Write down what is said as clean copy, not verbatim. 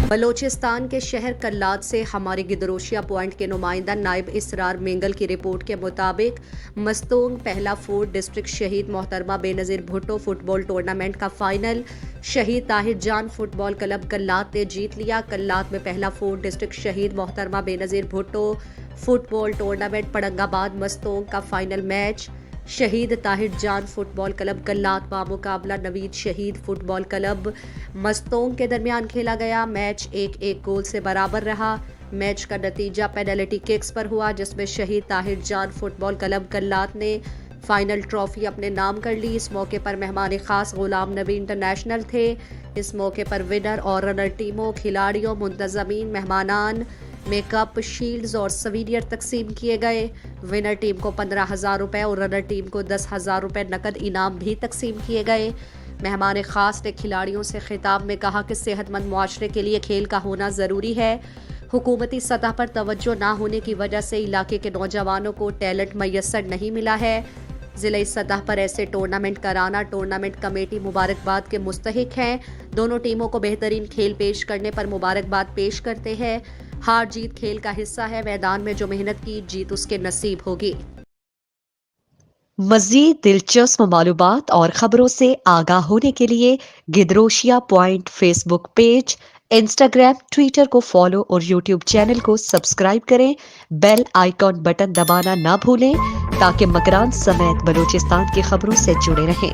بلوچستان کے شہر کلات سے ہمارے گدروشیا پوائنٹ کے نمائندہ نائب اسرار مینگل کی رپورٹ کے مطابق مستونگ پہلا فوڈ ڈسٹرکٹ شہید محترمہ بے نظیر بھٹو فٹ بال ٹورنامنٹ کا فائنل شہید طاہر جان فٹ بال کلب کلات نے جیت لیا۔ کلات میں پہلا فوڈ ڈسٹرکٹ شہید محترمہ بے نظیر بھٹو فٹ بال ٹورنامنٹ پڑنگ آباد مستونگ کا فائنل میچ شہید طاہر جان فٹ بال کلب کلات مقابلہ نوید شہید فٹ بال کلب مستونگ کے درمیان کھیلا گیا۔ میچ 1-1 گول سے برابر رہا۔ میچ کا نتیجہ پینلٹی ککس پر ہوا جس میں شہید طاہر جان فٹ بال کلب کلات نے فائنل ٹرافی اپنے نام کر لی۔ اس موقع پر مہمان خاص غلام نبی انٹرنیشنل تھے۔ اس موقع پر ونر اور رنر ٹیموں، کھلاڑیوں، منتظمین، مہمانان میں کپ، شیلڈز اور سوینئر تقسیم کیے گئے۔ ونر ٹیم کو 15,000 روپے اور رنر ٹیم کو 10,000 روپے نقد انعام بھی تقسیم کیے گئے۔ مہمان خاص نے کھلاڑیوں سے خطاب میں کہا کہ صحت مند معاشرے کے لیے کھیل کا ہونا ضروری ہے۔ حکومتی سطح پر توجہ نہ ہونے کی وجہ سے علاقے کے نوجوانوں کو ٹیلنٹ میسر نہیں ملا ہے۔ ضلعی سطح پر ایسے ٹورنامنٹ کرانا ٹورنامنٹ کمیٹی مبارکباد کے مستحق ہیں۔ دونوں ٹیموں کو بہترین کھیل پیش کرنے پر مبارکباد پیش کرتے ہیں۔ ہار جیت کھیل کا حصہ ہے، میدان میں جو محنت کی جیت اس کے نصیب ہوگی۔ مزید دلچسپ معلومات اور خبروں سے آگاہ ہونے کے لیے Gedrosia point Facebook page, Instagram, Twitter کو فالو اور یوٹیوب چینل کو سبسکرائب کریں۔ بیل آئیکن بٹن دبانا نہ بھولیں تاکہ مکران سمیت بلوچستان کی خبروں سے جڑے رہیں۔